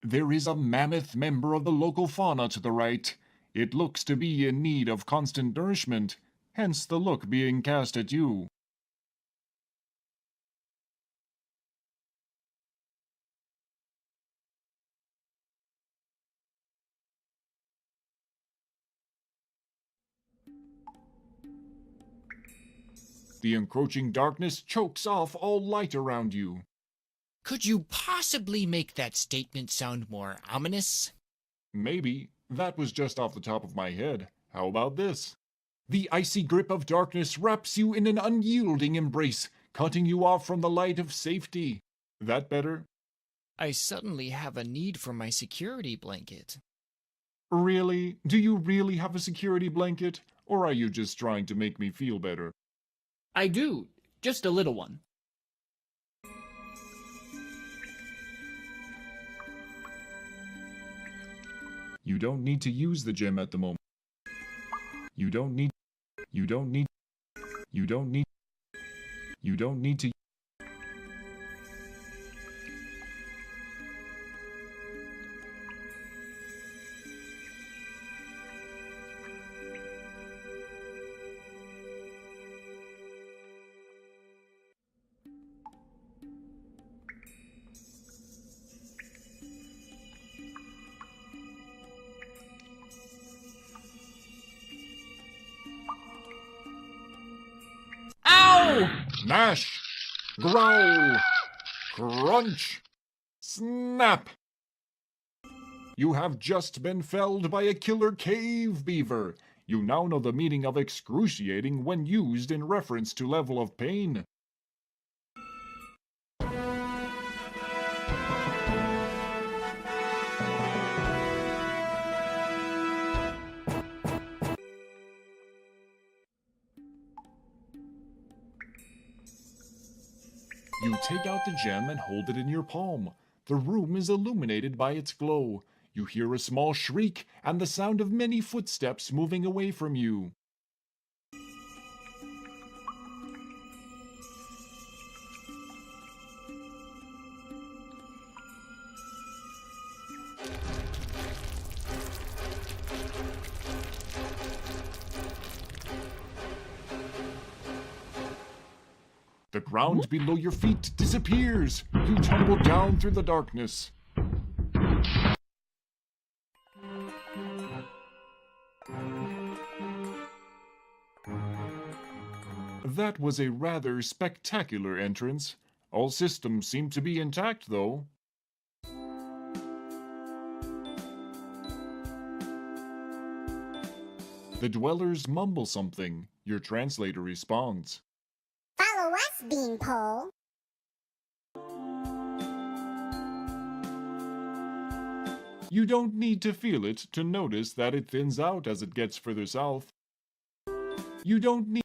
There is a mammoth member of the local fauna to the right. It looks to be in need of constant nourishment, hence the look being cast at you. The encroaching darkness chokes off all light around you. Could you possibly make that statement sound more ominous? Maybe. That was just off the top of my head. How about this? The icy grip of darkness wraps you in an unyielding embrace, cutting you off from the light of safety. That better? I suddenly have a need for my security blanket. Really? Do you really have a security blanket? Or are you just trying to make me feel better? I do, just a little one. You don't need to use the gem at the moment. You don't need to. Ow! Gnash! Growl! Crunch! Snap! You have just been felled by a killer cave beaver. You now know the meaning of excruciating when used in reference to level of pain. You take out the gem and hold it in your palm. The room is illuminated by its glow. You hear a small shriek and the sound of many footsteps moving away from you. The ground below your feet disappears. You tumble down through the darkness. That was a rather spectacular entrance. All systems seem to be intact, though. The dwellers mumble something. Your translator responds. Follow us, Beanpole. You don't need to feel it to notice that it thins out as it gets further south. You don't.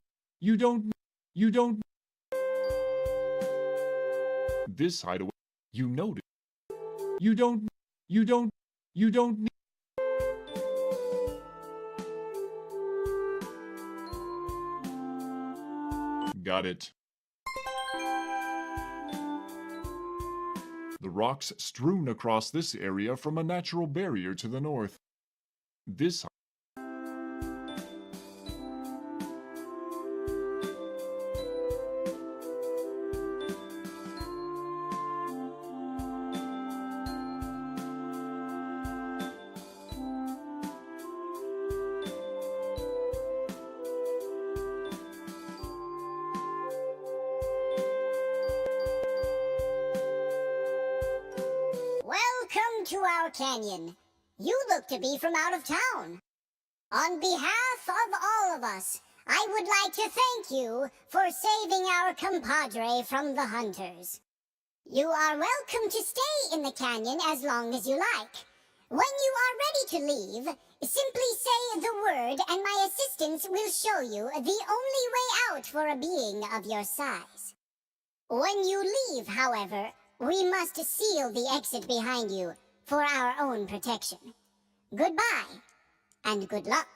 This hideaway, you notice. You don't need. Got it. The rocks strewn across this area from a natural barrier to the north. This Welcome to our canyon. You look to be from out of town. On behalf of all of us, I would like to thank you for saving our compadre from the hunters. You are welcome to stay in the canyon as long as you like. When you are ready to leave, simply say the word and my assistants will show you the only way out for a being of your size. When you leave, however, we must seal the exit behind you for our own protection. Goodbye, and good luck.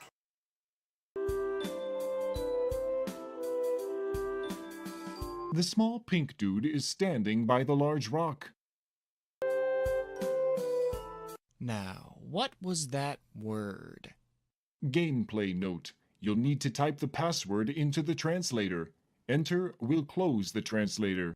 The small pink dude is standing by the large rock. Now, what was that word? Gameplay note. You'll need to type the password into the translator. Enter will close the translator.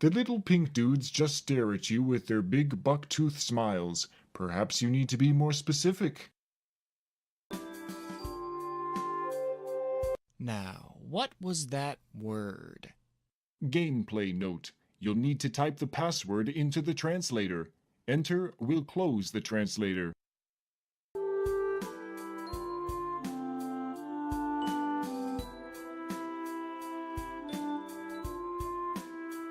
The little pink dudes just stare at you with their big buck-tooth smiles. Perhaps you need to be more specific. Now, what was that word? Gameplay note. You'll need to type the password into the translator. Enter will close the translator.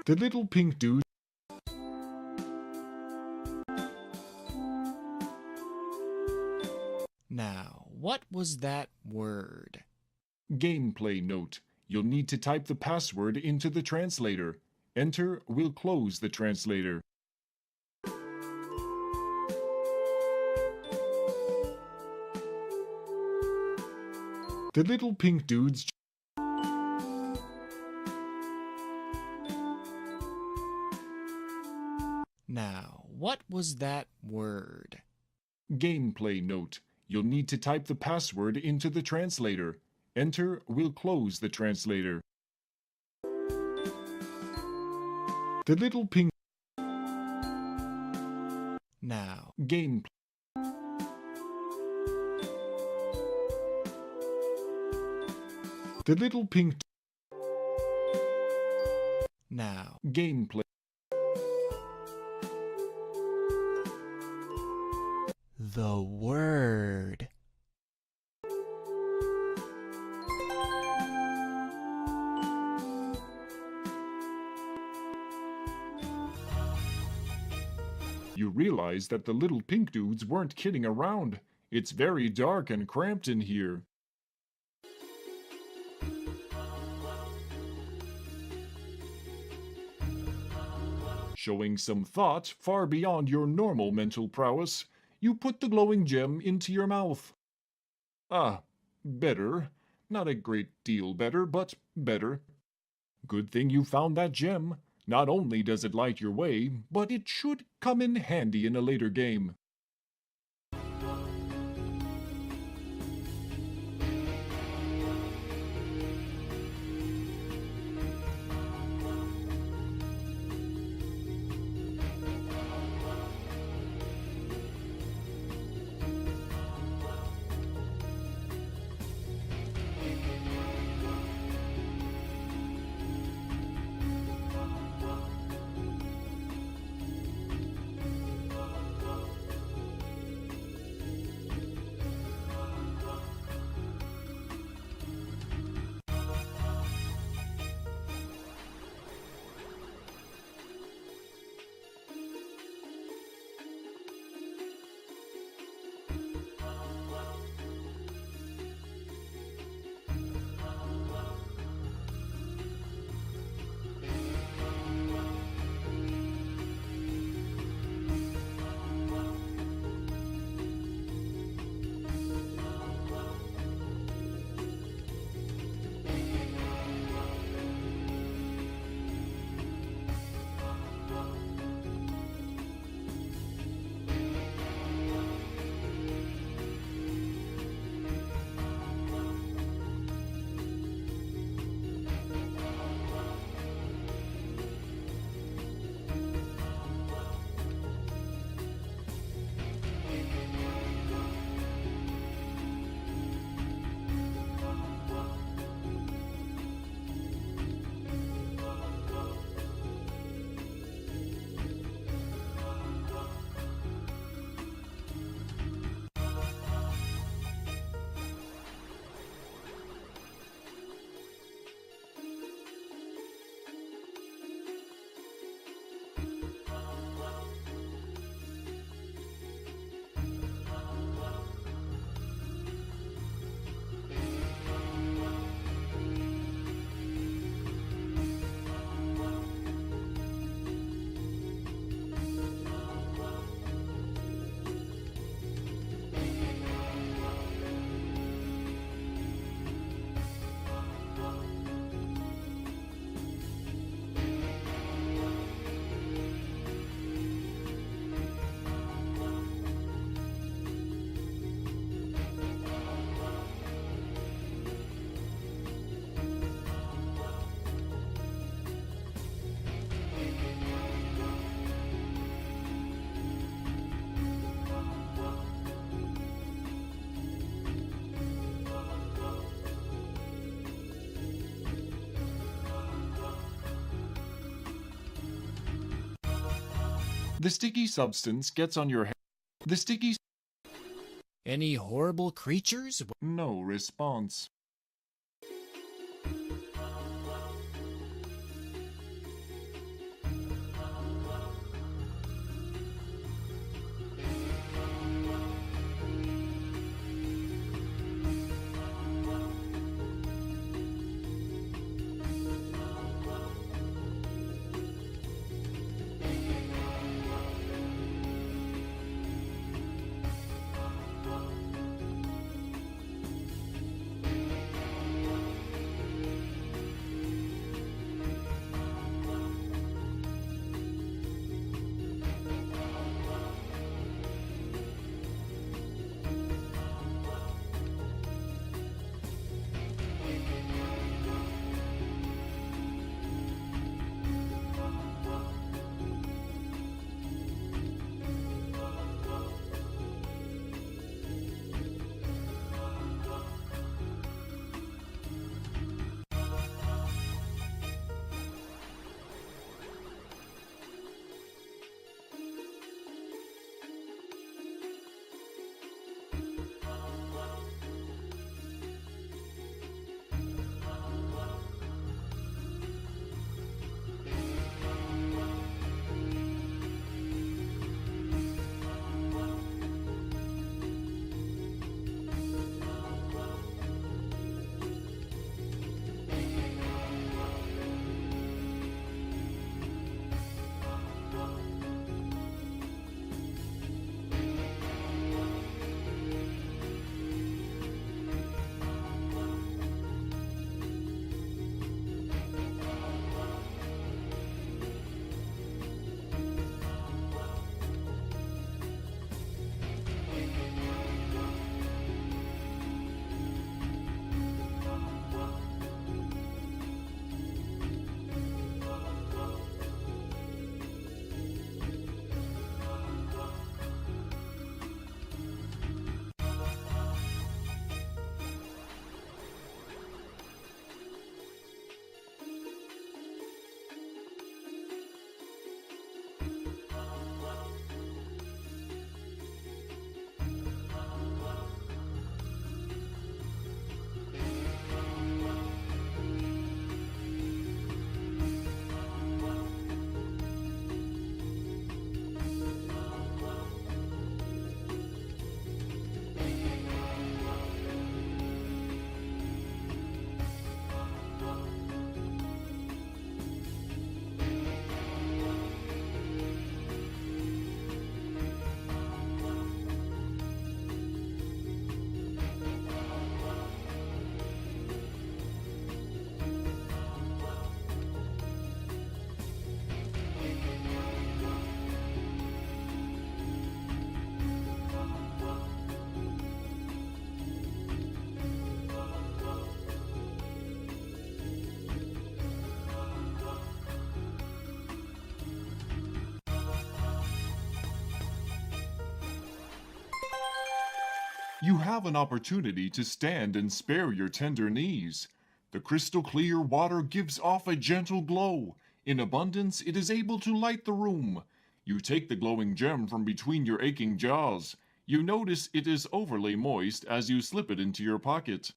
The little pink dude. Now, what was that word? Gameplay note. You'll need to type the password into the translator. Enter will close the translator. The little pink dudes. Now, what was that word? Gameplay note. You'll need to type the password into the translator. Enter will close the translator. The little pink. Now, Game. The little pink. now, Gameplay. the word. You realize that the little pink dudes weren't kidding around. It's very dark and cramped in here. Showing some thought far beyond your normal mental prowess, you put the glowing gem into your mouth. Ah, better. Not a great deal better, but better. Good thing you found that gem. Not only does it light your way, but it should come in handy in a later game. The sticky substance gets on your head. The sticky... Any horrible creatures? No response. You have an opportunity to stand and spare your tender knees. The crystal clear water gives off a gentle glow. In abundance, it is able to light the room. You take the glowing gem from between your aching jaws. You notice it is overly moist as you slip it into your pocket.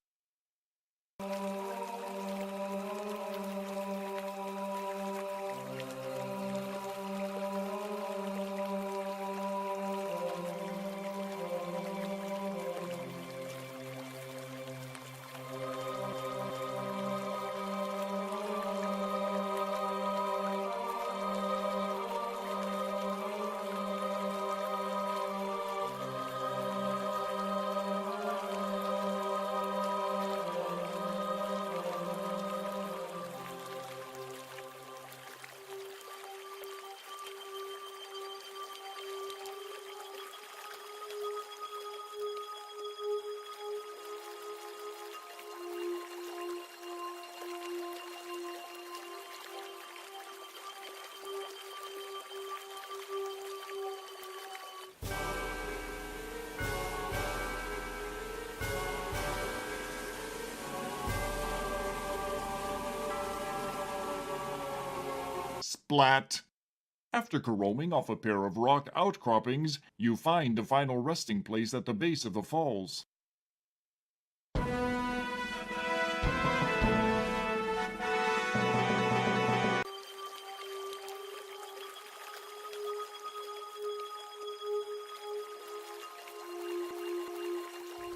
Splat! After caroming off a pair of rock outcroppings, you find a final resting place at the base of the falls.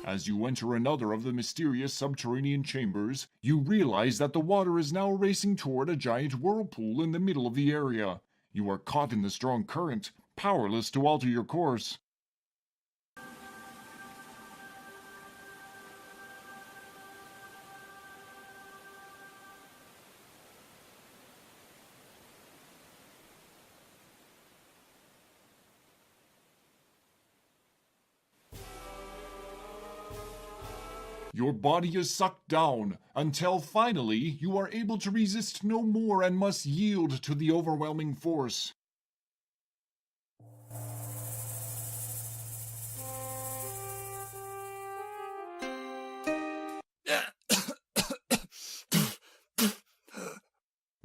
As you enter another of the mysterious subterranean chambers, you realize that the water is now racing toward a giant whirlpool in the middle of the area. You are caught in the strong current, powerless to alter your course. Your body is sucked down until finally you are able to resist no more and must yield to the overwhelming force.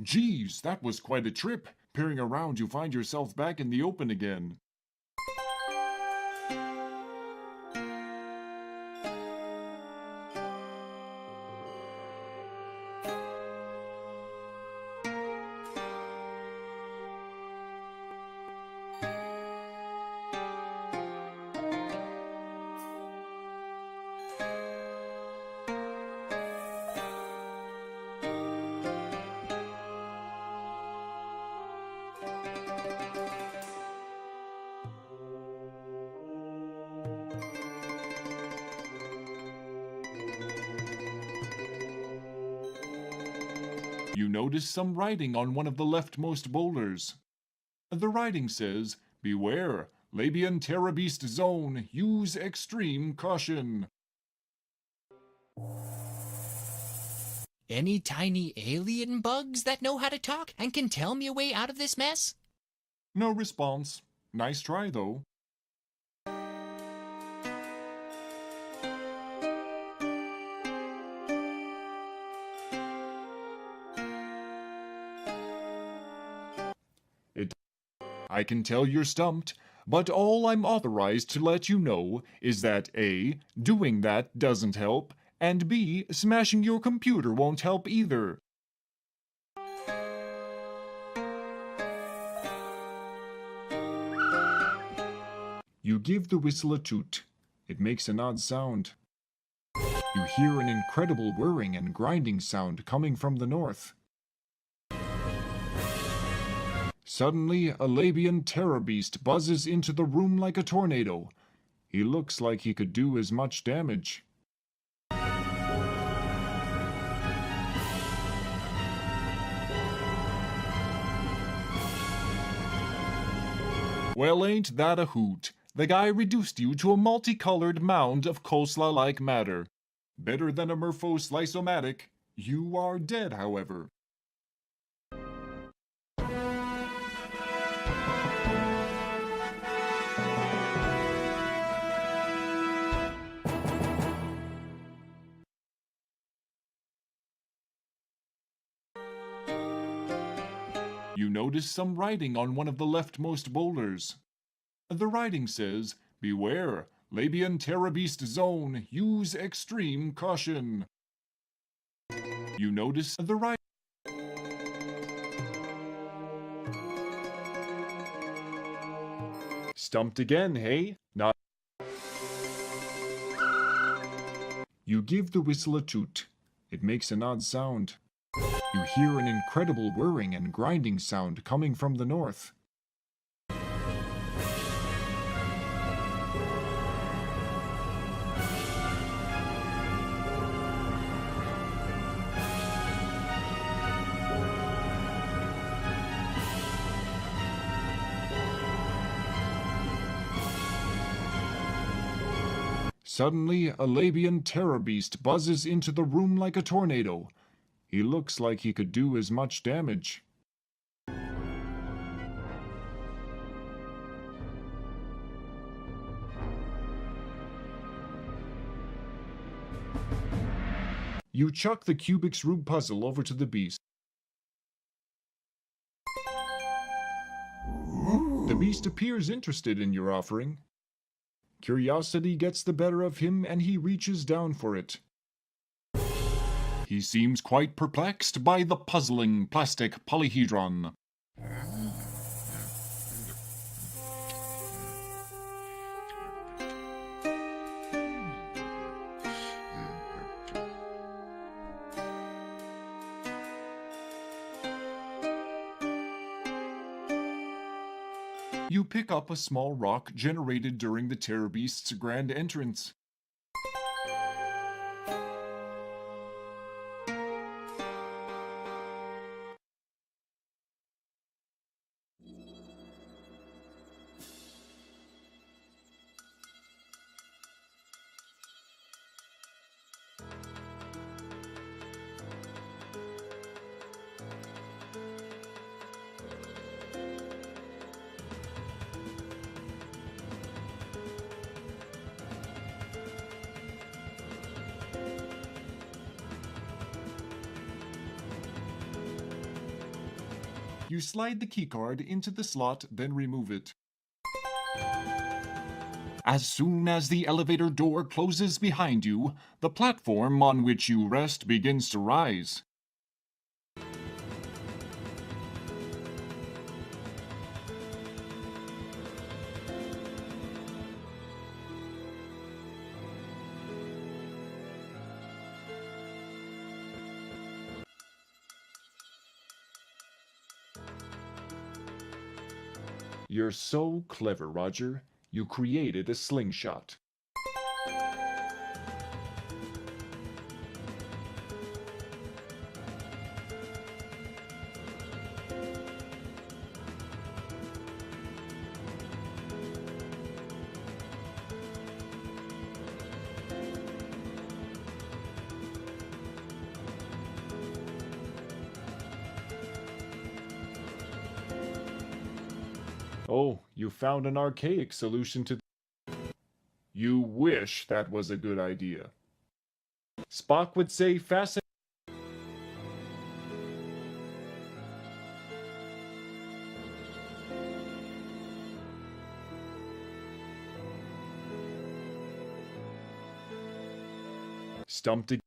Geez, that was quite a trip. Peering around, you find yourself back in the open again. You notice some writing on one of the leftmost boulders. The writing says, "Beware, Labian Terra Beast Zone, use extreme caution." Any tiny alien bugs that know how to talk and can tell me a way out of this mess? No response. Nice try, though. I can tell you're stumped, but all I'm authorized to let you know is that A, doing that doesn't help, and B, smashing your computer won't help either. You give the whistle a toot. It makes an odd sound. You hear an incredible whirring and grinding sound coming from the north. Suddenly, a Labian terror beast buzzes into the room like a tornado. He looks like he could do as much damage. Well, ain't that a hoot? The guy reduced you to a multicolored mound of coleslaw-like matter. Better than a Murpho-slice-o-matic. You are dead, however. You notice some writing on one of the leftmost boulders. The writing says, "Beware, Labian Terra Beast Zone, use extreme caution." You notice the writing. Stumped again, hey? Not. You give the whistle a toot. It makes an odd sound. You hear an incredible whirring and grinding sound coming from the north. Suddenly, a Labian terror beast buzzes into the room like a tornado. He looks like he could do as much damage. You chuck the Kubik's Rube puzzle over to the beast. The beast appears interested in your offering. Curiosity gets the better of him and he reaches down for it. He seems quite perplexed by the puzzling plastic polyhedron. You pick up a small rock generated during the Terror Beast's grand entrance. You slide the keycard into the slot, then remove it. As soon as the elevator door closes behind you, the platform on which you rest begins to rise. You're so clever, Roger. You created a slingshot. Oh, you found an archaic solution to... You wish that was a good idea. Spock would say fasten... Stumped again.